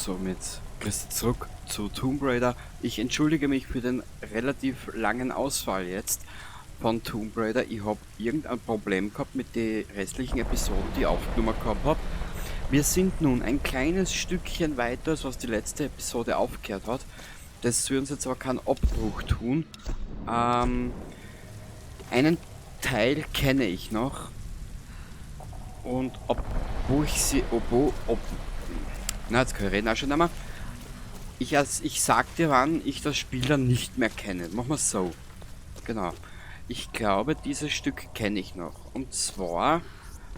somit Grüß zurück zu Tomb Raider. Ich entschuldige mich für den relativ langen Ausfall jetzt von Tomb Raider. Ich habe irgendein Problem gehabt mit den restlichen Episoden, die ich aufgenommen gehabt habe. Wir sind nun ein kleines Stückchen weiter, als was die letzte Episode aufgehört hat. Das soll uns jetzt aber keinen Abbruch tun. Einen Teil kenne ich noch. Und na, jetzt kann ich reden auch schon einmal. Ich sag dir, wann ich das Spiel dann nicht mehr kenne. Machen wir es so. Genau. Ich glaube, dieses Stück kenne ich noch. Und zwar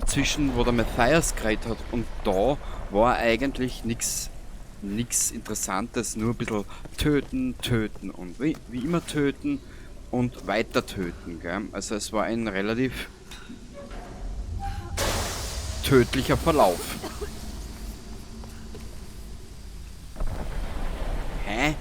zwischen, wo der Matthias geredet hat und da war eigentlich nichts Interessantes. Nur ein bisschen töten und wie immer töten und weiter töten. Gell? Also es war ein relativ tödlicher Verlauf. Hä?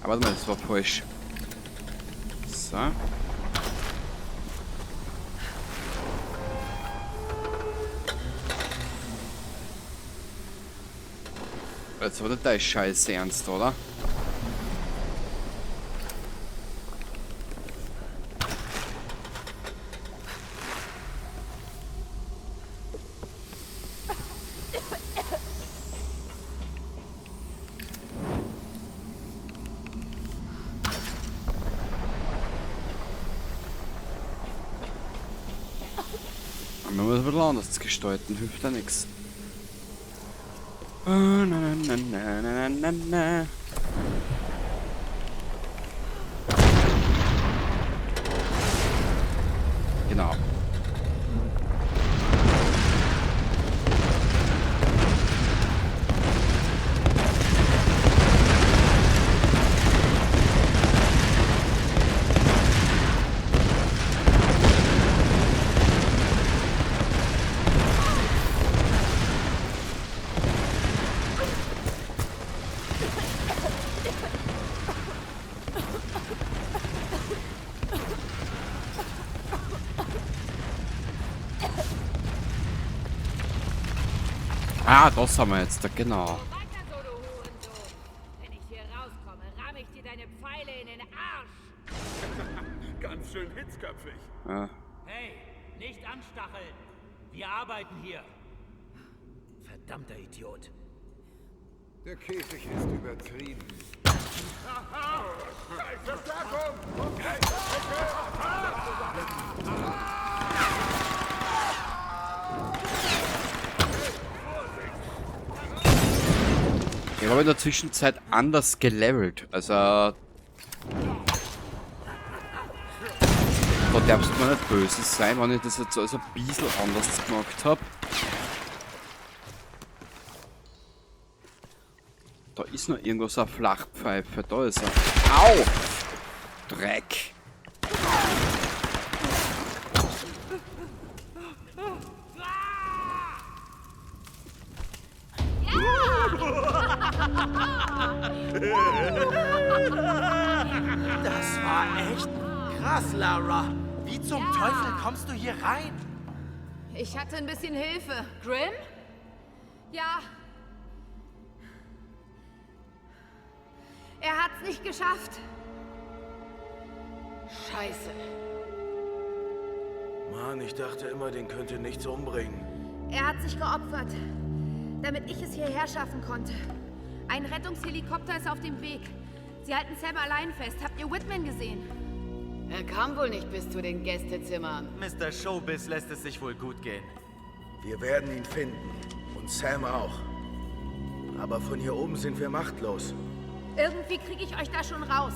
Aber warte mal, das war falsch. So. Jetzt war der Scheiß ernst, oder? Man muss ein bisschen anders gestalten, hilft ja nichts. Oh, na, na, na, na, na, na. Genau. Ah, das haben wir jetzt, genau. Weiter so, du Hurensohn! Wenn ich hier rauskomme, ramm ich dir deine Pfeile in den Arsch! Ganz schön hitzköpfig. Ja. Hey, nicht anstacheln! Wir arbeiten hier! Verdammter Idiot! Der Käfig ist übertrieben. Verstärkung! Ich habe in der Zwischenzeit anders gelevelt. Also. Da darfst du mir nicht böse sein, wenn ich das jetzt also ein bisschen anders gemacht habe. Da ist noch irgendwo so eine Flachpfeife. Da ist er. Au! Dreck! Das war echt krass, Lara! Wie zum Teufel kommst du hier rein? Ich hatte ein bisschen Hilfe. Grim? Ja. Er hat's nicht geschafft. Scheiße. Mann, ich dachte immer, den könnte nichts umbringen. Er hat sich geopfert, damit ich es hierher schaffen konnte. Ein Rettungshelikopter ist auf dem Weg. Sie halten Sam allein fest. Habt ihr Whitman gesehen? Er kam wohl nicht bis zu den Gästezimmern. Mr. Showbiz lässt es sich wohl gut gehen. Wir werden ihn finden. Und Sam auch. Aber von hier oben sind wir machtlos. Irgendwie kriege ich euch da schon raus.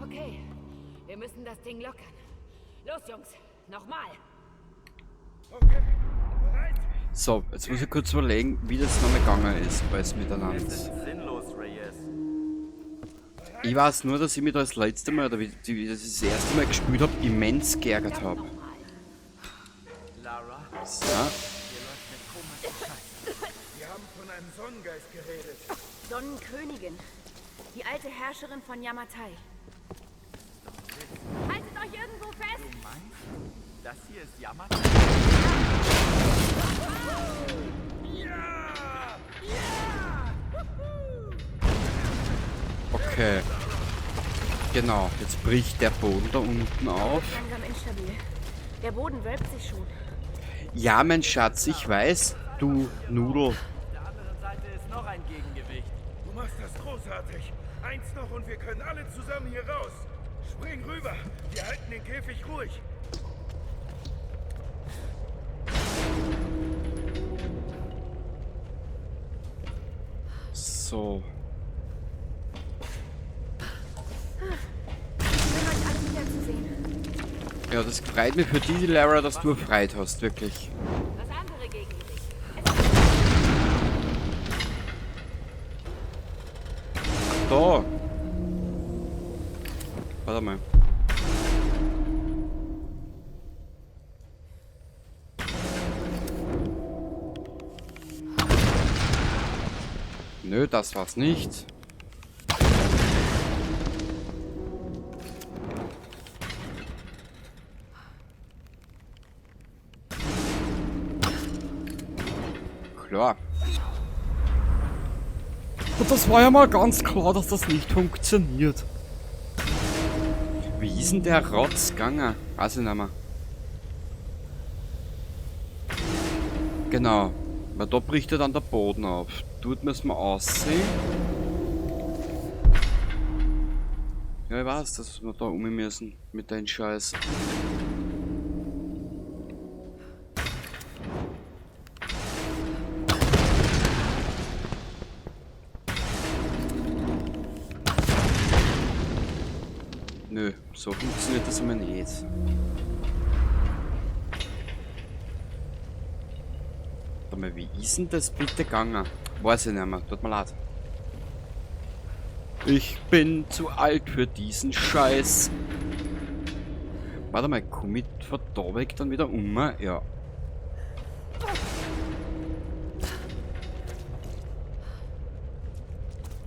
Okay, wir müssen das Ding lockern. Los, Jungs, nochmal. Okay, bereit? So, jetzt muss ich kurz überlegen, wie das noch gegangen ist, alles miteinander. Sinnlos, Reyes. Ich weiß nur, dass ich mich da das letzte Mal, oder wie das erste Mal gespielt habe, immens geärgert habe. geredet? Sonnenkönigin. Die alte Herrscherin von Yamatai. Haltet euch irgendwo fest! Das hier ist Yamatai. Okay. Genau, jetzt bricht der Boden da unten auf. Langsam instabil. Der Boden wölbt sich schon. Ja, mein Schatz, ich weiß, du Nudel. Auf der anderen Seite ist noch ein Gegengewicht. Du machst das großartig. Eins noch und wir können alle zusammen hier raus. Spring rüber. Wir halten den Käfig ruhig. So. Schön, euch alle wiederzusehen. Ja, das freut mich für die, Lara, dass du erfreut hast, wirklich. Das andere Gegengewicht. Da. Warte mal. Nö, das war's nicht. Klar. Und das war ja mal ganz klar, dass das nicht funktioniert. Wie ist denn der Rotz gegangen? Weiß ich nicht mehr. Genau. Weil da bricht ja dann der Boden auf. Dort müssen wir aussehen. Ja, ich weiß, dass wir da um müssen mit den Scheiß. Nö, so funktioniert das immer nicht. Warte mal, wie ist denn das bitte gegangen? Weiß ich nicht mehr, tut mir leid. Ich bin zu alt für diesen Scheiß. Warte mal, komm ich von da weg dann wieder um? Ja.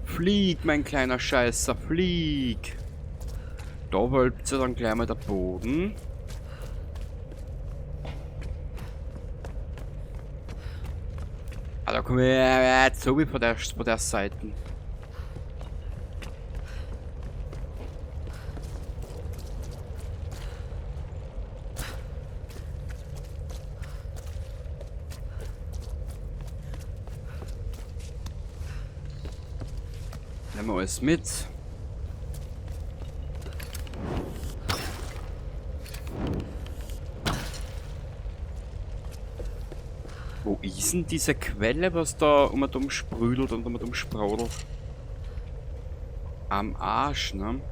Flieg, mein kleiner Scheißer, flieg! Da wölbt sich dann gleich mal der Boden. Ah, da komme ich jetzt so wie von der Seite. Nehmen wir alles mit. Wo ist denn diese Quelle, was da um und um sprüdelt und um und um spraudelt? Am Arsch, ne?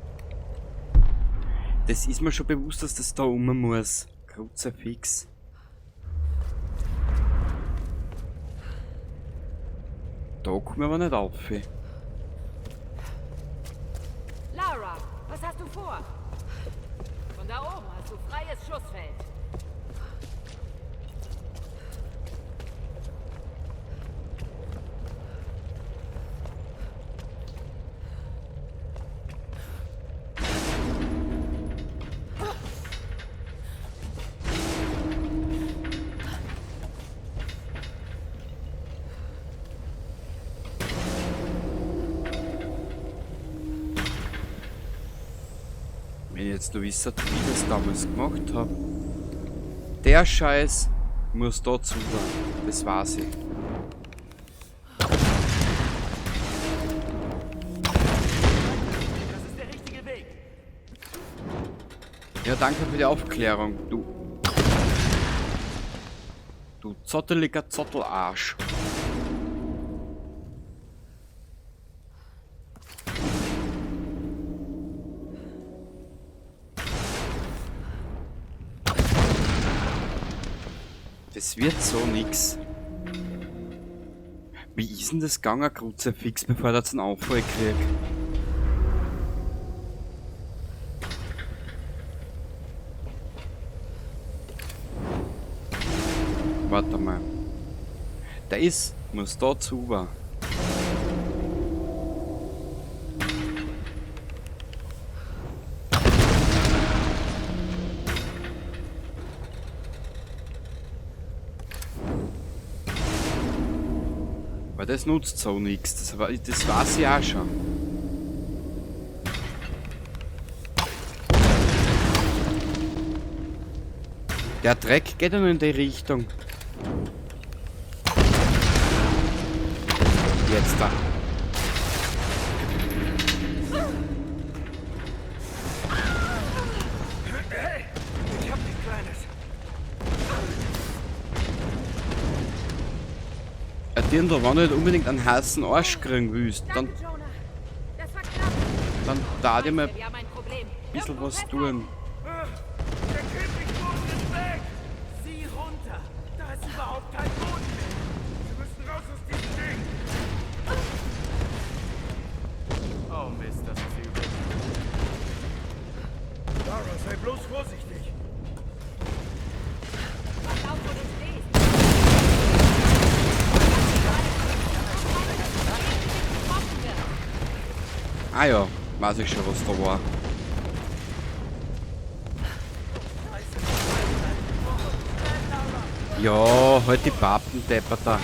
Das ist mir schon bewusst, dass das da um muss. Kruzifix. Da kommen wir aber nicht auf. Lara, was hast du vor? Von da oben hast du freies Schussfeld. Wenn ich jetzt nur wisst, wie ich das damals gemacht habe. Der Scheiß muss da zu. Das weiß ich. Das ist der richtige Weg. Ja, danke für die Aufklärung, du. Du zotteliger Zottelarsch. Das wird so nix. Wie ist denn das gegangen, Kruzifix, bevor er jetzt einen Auffall kriegt? Warte mal. Der muss da zu. Aber das nutzt so nichts. Das weiß ich auch schon. Der Dreck geht ja nur in die Richtung. Jetzt da. Hey, ich hab dich, Kleines. Den da, wenn du nicht unbedingt einen heißen Arsch kriegen willst, dann, Danke, Jonah. Das war knapp. dann da dir mal Wir haben ein Problem. ein bisschen was Irgendwo tun. Der Käfigboden ist weg! Sieh runter! Da ist überhaupt kein Boden mehr! Wir müssen raus aus diesem Ding! Oh Mist, das ist übel. Lara, sei bloß vorsichtig! Pass auf, wo du stehst. Getroffen wird. Ah ja, weiß ich schon, was da war. Ja, halt die Pappen, Depper da. Lara,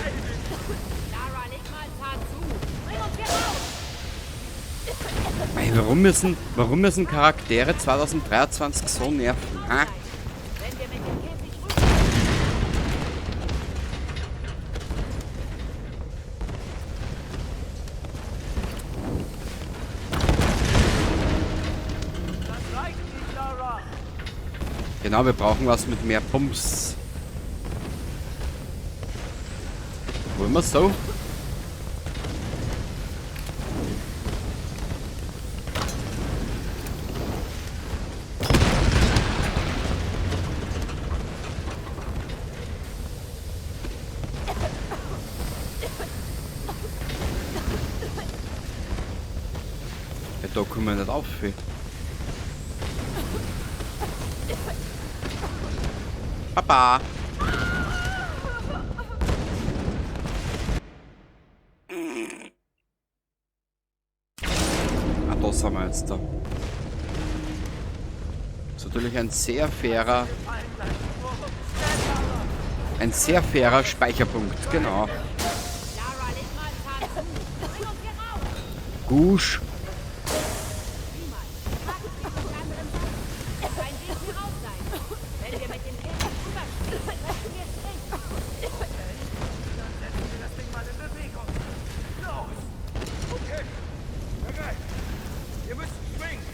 leg mal einen Zahn zu. Bring uns hier raus. Ey, warum müssen Charaktere 2023 so nerven? Ha? Wenn wir mit dem Käfig rüber... Das reicht nicht, Lara! Genau, wir brauchen was mit mehr Pumps. Wollen wir so? Ja, da kommen wir nicht auf. Ey. Papa! Ah, da sind wir jetzt da. Das ist natürlich ein sehr fairer Speicherpunkt, genau. Lara, leg mal einen Zahn zu. Bring uns hier raus. Gusch. Niemals. Frag dich nach anderen Seiten. Es wird ein Weg hier raus sein. Wenn wir mit dem Käfig rüberspringen, treffen wir Spring. Dann setzen wir das Ding mal in Bewegung. Los! Okay, bereit. Wir müssen schwingen.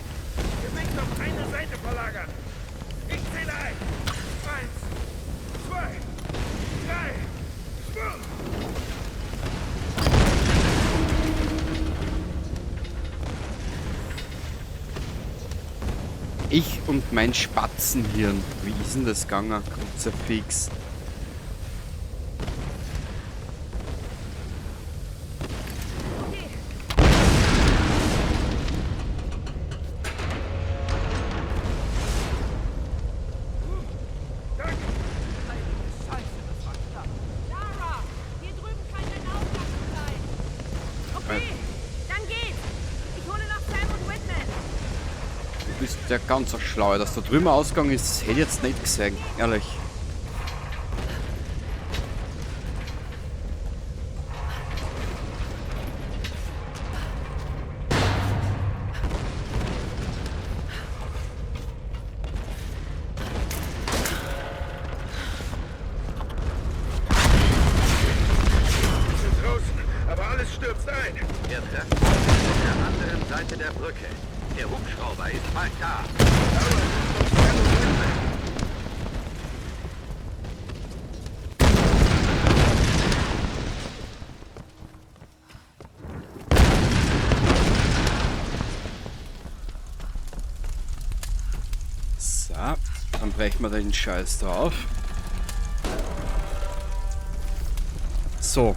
Gewicht auf eine Seite verlagern. Ich zähle ein. 1, 2, 3, Schwung! Ich und mein Spatzenhirn. Wie ist denn das gegangen? Kruzifix. Danke. Scheiße, das war knapp. Lara, hier drüben scheint ein Ausgang zu sein. Okay, dann geht's. Ich hole noch Sam und Whitman. Du bist ja ganz so schlau. Dass da drüben Ausgang ist, hätte ich jetzt nicht gesehen. Ehrlich. Wir sind draußen, aber alles stürzt ein. Wir treffen uns auf der anderen Seite der Brücke. Der Hubschrauber ist bald da. So, dann brechen wir den Scheiß da auf. So.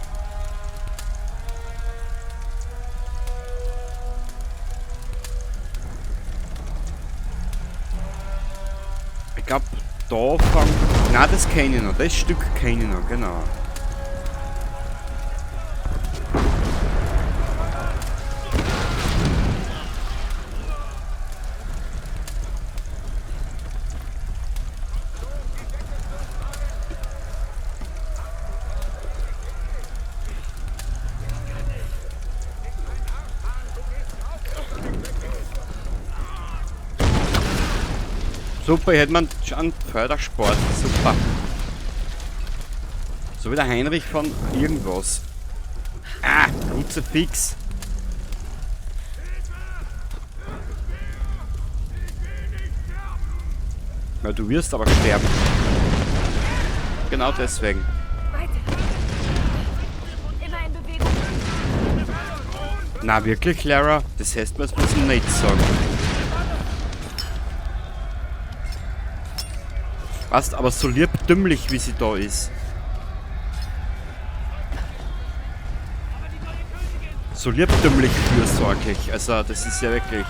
Ich glaube, da fängt... Nein, das kenne ich noch. Das Stück kenne ich noch, genau. Super, ich hätte man schon Fördersport. Super. So wie der Heinrich von irgendwas. Ah, Kruzifix. Ja, du wirst aber sterben. Genau deswegen. Weiter. Immer in Bewegung. Na wirklich, Lara? Das heißt, was muss ich nicht sagen. Weißt, aber so lieb dümmlich, wie sie da ist. So lieb dümmlich fürsorglich. Also, das ist ja wirklich...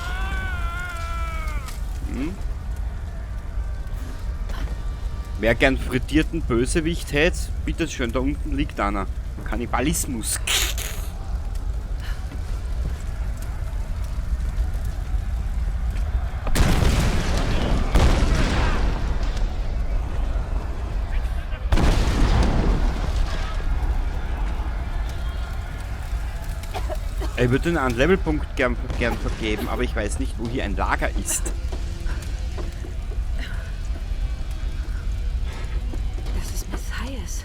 Wer gern frittierten Bösewicht hätte, bitteschön, da unten liegt einer. Kannibalismus. Ich würde einen Levelpunkt gern vergeben, aber ich weiß nicht, wo hier ein Lager ist. Das ist Messias.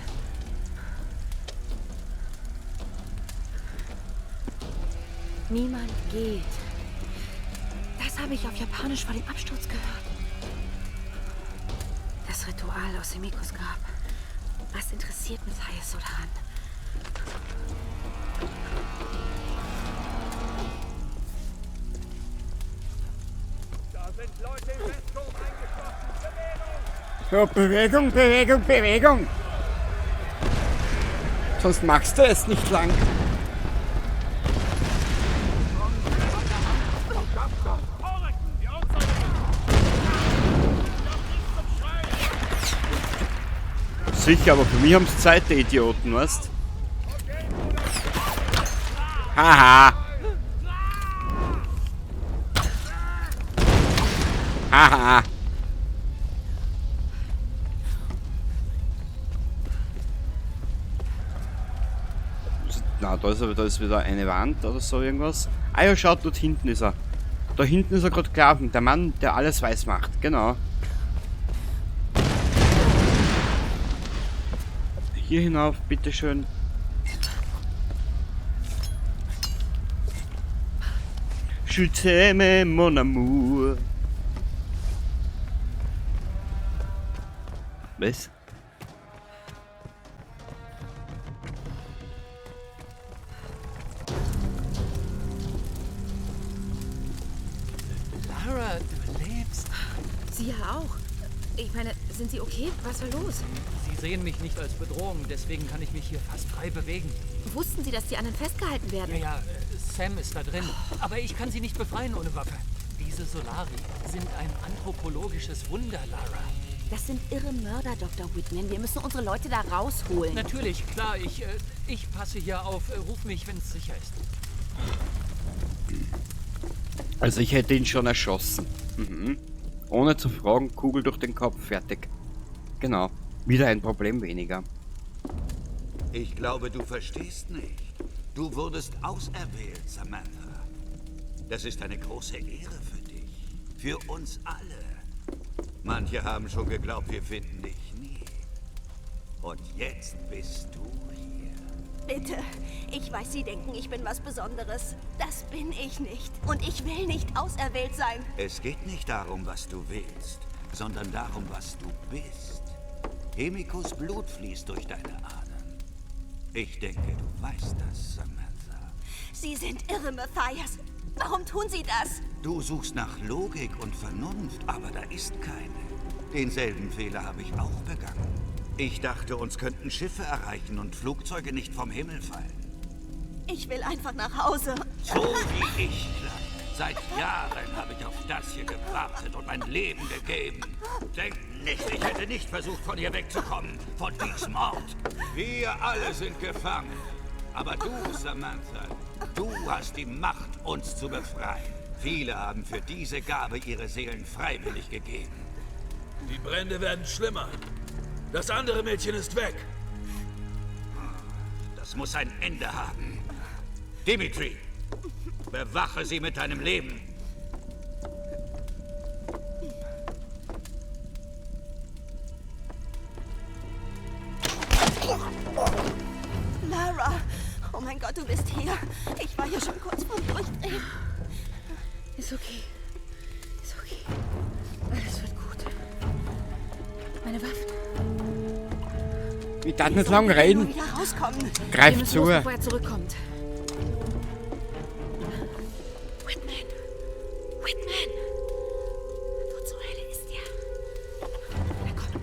Niemand geht. Das habe ich auf Japanisch vor dem Absturz gehört. Das Ritual aus Himikos Grab. Was interessiert Messias so daran? So, Bewegung, Bewegung, Bewegung. Sonst machst du es nicht lang. Sicher, aber für mich haben sie Zeit, die Idioten, weißt? Haha. Haha. Na, da ist wieder eine Wand oder so irgendwas. Ah ja, schaut, dort hinten ist er. Da hinten ist er gerade gelaufen. Der Mann, der alles weiß macht. Genau. Hier hinauf, bitteschön. Je t'aime, mon amour. Was? Lara, du lebst. Sie ja auch. Ich meine, sind Sie okay? Was war los? Sie sehen mich nicht als Bedrohung, deswegen kann ich mich hier fast frei bewegen. Wussten Sie, dass die anderen festgehalten werden? Ja, Sam ist da drin. Aber ich kann sie nicht befreien ohne Waffe. Diese Solari sind ein anthropologisches Wunder, Lara. Das sind irre Mörder, Dr. Whitman. Wir müssen unsere Leute da rausholen. Natürlich, klar, ich passe hier auf. Ruf mich, wenn es sicher ist. Also ich hätte ihn schon erschossen. Mhm. Ohne zu fragen, Kugel durch den Kopf, fertig. Genau. Wieder ein Problem weniger. Ich glaube, du verstehst nicht. Du wurdest auserwählt, Samantha. Das ist eine große Ehre für dich. Für uns alle. Manche haben schon geglaubt, wir finden dich nie. Und jetzt bist du hier. Bitte, ich weiß, Sie denken, ich bin was Besonderes. Das bin ich nicht. Und ich will nicht auserwählt sein. Es geht nicht darum, was du willst, sondern darum, was du bist. Himikos Blut fließt durch deine Adern. Ich denke, du weißt das, Samantha. Sie sind irre, Matthias. Warum tun Sie das? Du suchst nach Logik und Vernunft, aber da ist keine. Denselben Fehler habe ich auch begangen. Ich dachte, uns könnten Schiffe erreichen und Flugzeuge nicht vom Himmel fallen. Ich will einfach nach Hause. So wie ich, Klein. Seit Jahren habe ich auf das hier gewartet und mein Leben gegeben. Denk nicht, ich hätte nicht versucht, von hier wegzukommen, von diesem Ort. Wir alle sind gefangen. Aber du, Samantha, du hast die Macht, uns zu befreien. Viele haben für diese Gabe ihre Seelen freiwillig gegeben. Die Brände werden schlimmer. Das andere Mädchen ist weg. Das muss ein Ende haben. Dimitri, bewache sie mit deinem Leben. Ist okay. Ist okay. Alles wird gut. Meine Waffen. Ich darf nicht lang reden. Wieder rauskommen. Wir Greif müssen zu. los, bevor er zurückkommt. Whitman. Whitman. Wo zur Hölle ist er? Na komm.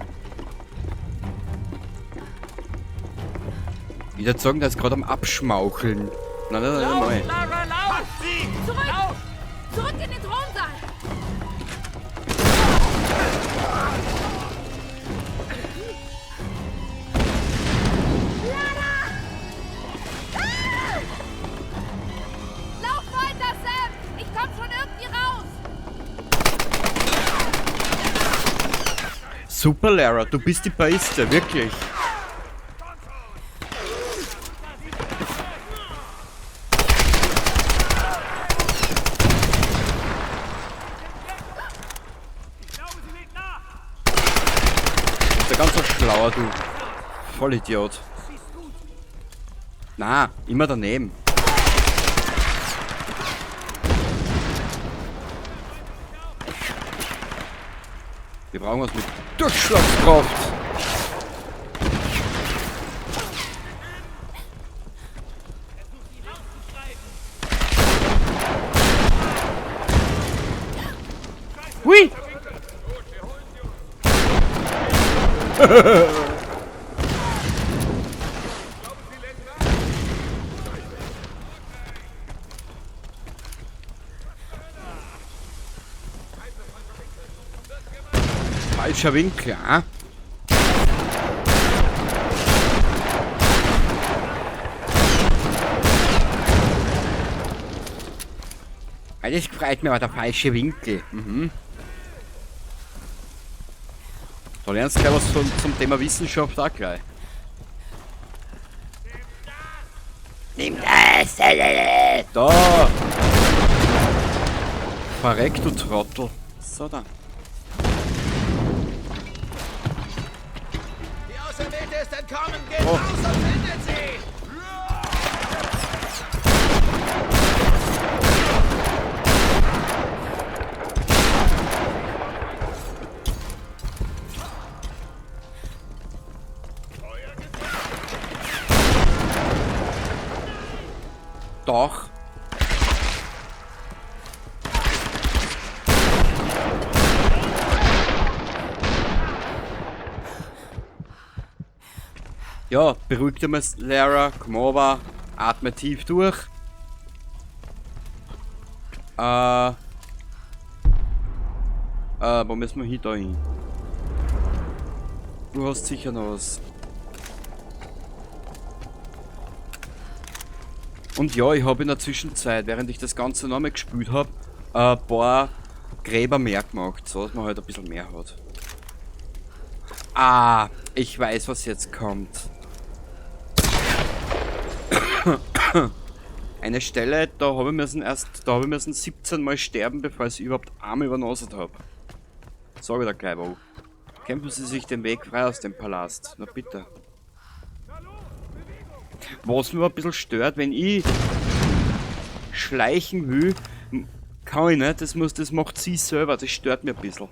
Wieder sagen, der ist gerade am Abschmaucheln. Nein, nein, nein, Lauf, nein. Lara, lauf! Zurück! Lauf! Zurück in den Thronsaal! Lauf weiter, Sam! Ich komm schon irgendwie raus! Super, Lara, du bist die Beste, wirklich. Der ganz so schlauer, du. Vollidiot. Na, immer daneben. Wir brauchen was mit Durchschlagskraft. Hui! Falscher Winkel, ah? Das gefreut mir, aber der falsche Winkel. Mhm. Da lernst du gleich was zum Thema Wissenschaft auch gleich. Nimm das! Da! Verreck, du Trottel. So, da. Die Auserwählte ist entkommen. Geht Oh. raus und findet sie. Doch. Ja, beruhig dich mal, Lara, komm over, atme tief durch. Wo müssen wir hin? Da hin. Du hast sicher noch was. Und ja, ich habe in der Zwischenzeit, während ich das Ganze nochmal gespielt habe, ein paar Gräber mehr gemacht, so dass man halt ein bisschen mehr hat. Ah, ich weiß, was jetzt kommt. Eine Stelle, da habe ich müssen 17 Mal sterben, bevor ich überhaupt einmal übernasert habe. Sag ich da gleich wo. Kämpfen Sie sich den Weg frei aus dem Palast. Na bitte. Was mich ein bisschen stört, wenn ich schleichen will, kann ich nicht, das macht sie selber, das stört mir ein bisschen.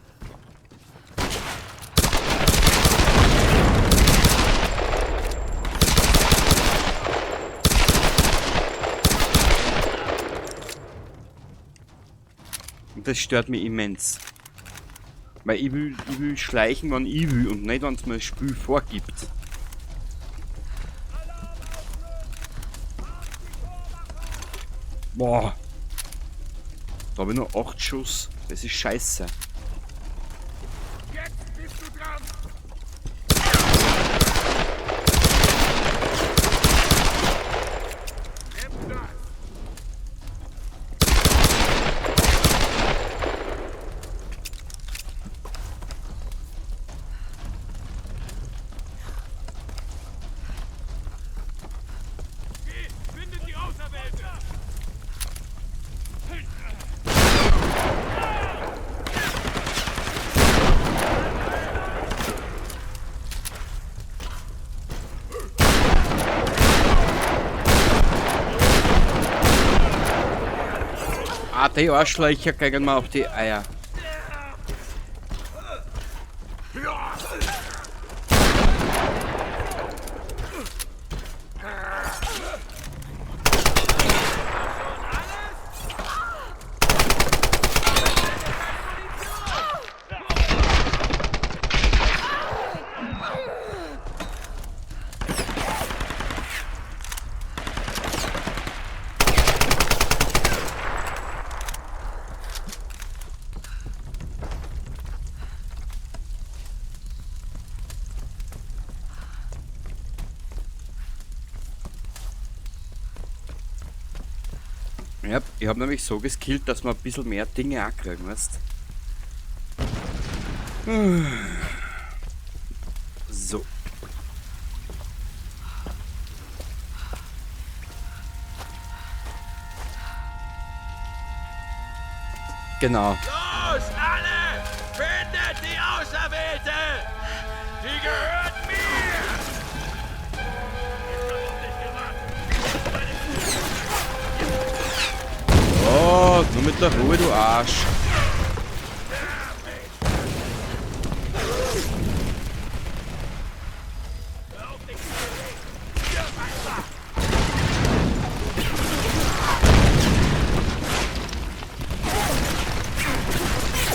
Und das stört mich immens. Weil ich will schleichen, wann ich will und nicht, wenn es mir das Spiel vorgibt. Boah. Da habe ich nur 8 Schuss. Das ist scheiße. Jetzt bist du dran. Nimm das. Findet die Auserwählte. Ah, die Arschlöcher kriegen mir auf die Eier. Ja, ich habe nämlich so geskillt, dass man ein bisschen mehr Dinge auch kriegen, weißt. So. Genau. Los, alle! Findet die Auserwählte! Die gehört mir! Oh, nur mit der Ruhe, du Arsch.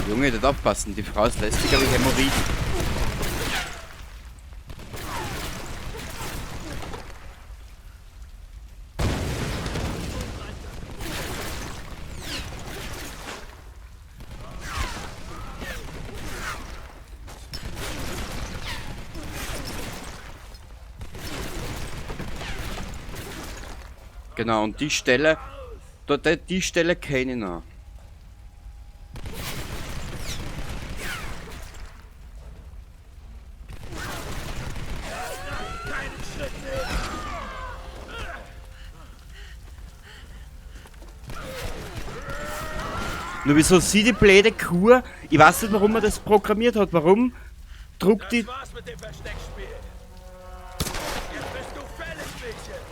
Junge, das aufpassen, die Frau ist lästig, aber ich Hämorrhoiden. Genau, und die Stelle, die Stelle kenne ich noch. Nur wieso sie die blöde Kur? Ich weiß nicht, warum man das programmiert hat. Warum druckt die... Das war's mit dem Versteckspiel. Jetzt bist du fällig, Mädchen.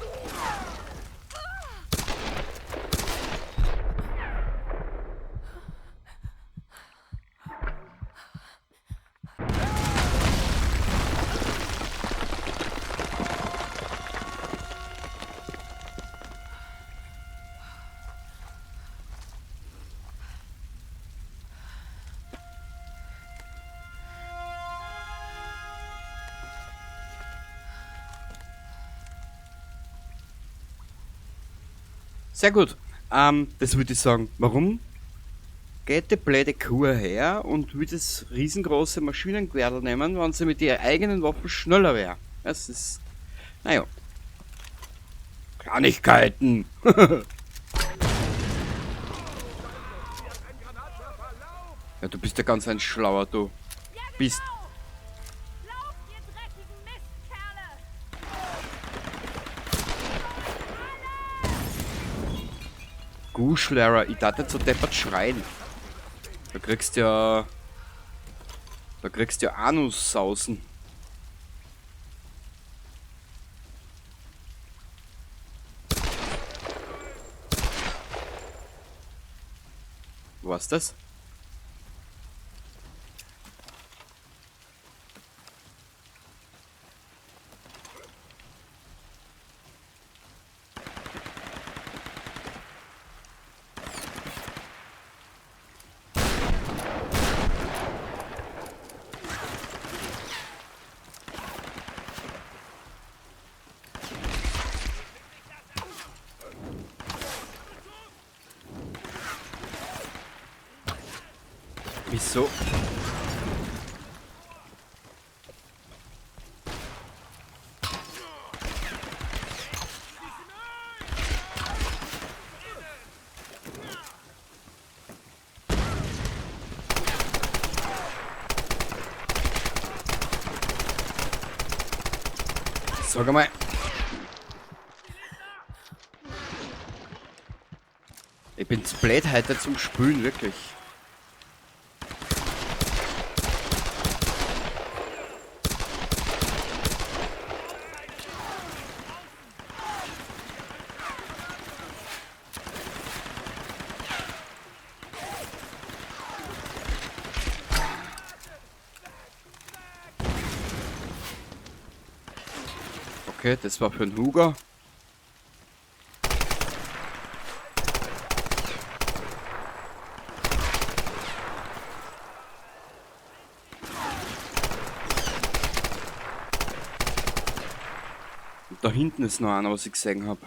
Sehr gut. Das würde ich sagen. Warum geht die blöde Kur her und will das riesengroße Maschinengewehr nehmen, wenn sie mit ihren eigenen Waffen schneller wäre? Das ist... Naja. Kleinigkeiten. Ja, du bist ja ganz ein Schlauer, du. Bist... Lauft, ihr dreckigen Mistkerle! Guschlehrer, ich darf nicht so deppert schreien. Da kriegst ja... Da kriegst ja Anussausen. Was das? Wieso? Sag einmal. Ich bin zu blöd heute zum Spülen, wirklich. Okay, das war für den Hugo. Und da hinten ist noch einer, was ich gesehen habe.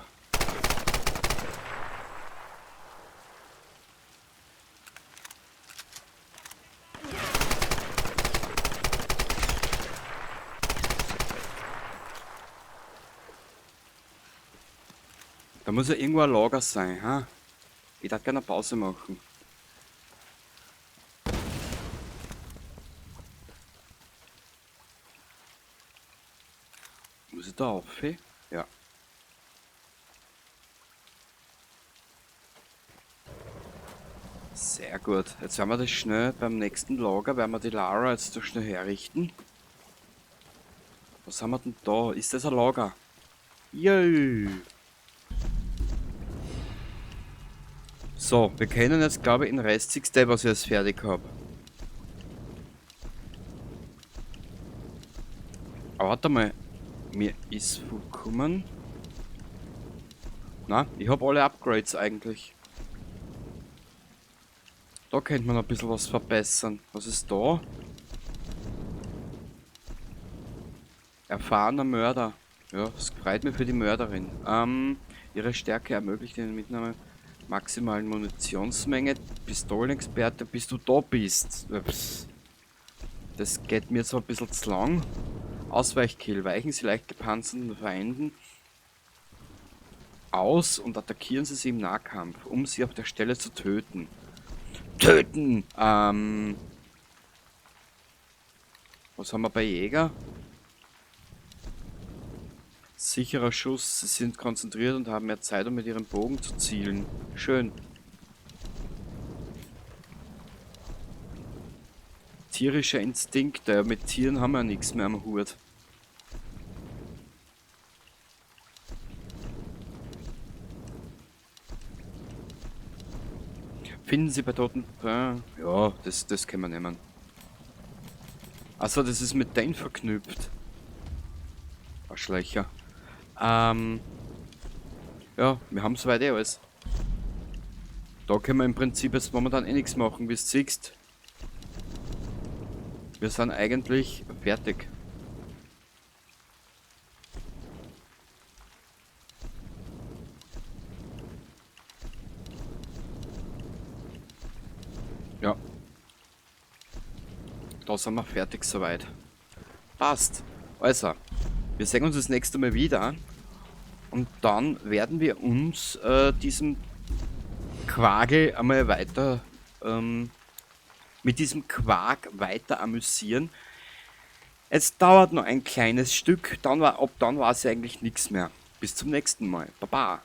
Da muss ja irgendwo ein Lager sein, ha? Ich darf gerne eine Pause machen. Muss ich da auf? Ja. Sehr gut. Jetzt werden wir das schnell beim nächsten Lager, werden wir die Lara jetzt so schnell herrichten. Was haben wir denn da? Ist das ein Lager? Yay! So, wir können jetzt, glaube ich, in Rest 6 Day, was ich jetzt fertig habe. Aber warte mal, mir ist vollkommen... Na, ich habe alle Upgrades eigentlich. Da könnte man ein bisschen was verbessern. Was ist da? Erfahrener Mörder. Ja, das freut mich für die Mörderin. Ihre Stärke ermöglicht den Mitnahme maximalen Munitionsmenge. Pistolenexperte, bis du da bist. Das geht mir so ein bisschen zu lang. Ausweichkill. Weichen Sie leicht gepanzerten Feinden aus und attackieren Sie im Nahkampf, um sie auf der Stelle zu töten. Töten! Was haben wir bei Jäger? Sicherer Schuss. Sie sind konzentriert und haben mehr Zeit, um mit ihrem Bogen zu zielen. Schön. Tierischer Instinkt. Mit Tieren haben wir nichts mehr am Hut. Finden Sie bei toten... ja, das können wir nehmen. Achso, das ist mit denen verknüpft. Arschlöcher. Ja, wir haben soweit alles. Da können wir im Prinzip jetzt momentan eh nichts machen, wie du siehst. Wir sind eigentlich fertig. Ja. Da sind wir fertig soweit. Passt. Also, wir sehen uns das nächste Mal wieder. Und dann werden wir uns diesem Quagel einmal weiter mit diesem Quark weiter amüsieren. Es dauert noch ein kleines Stück, ab dann war es ja eigentlich nichts mehr. Bis zum nächsten Mal. Baba.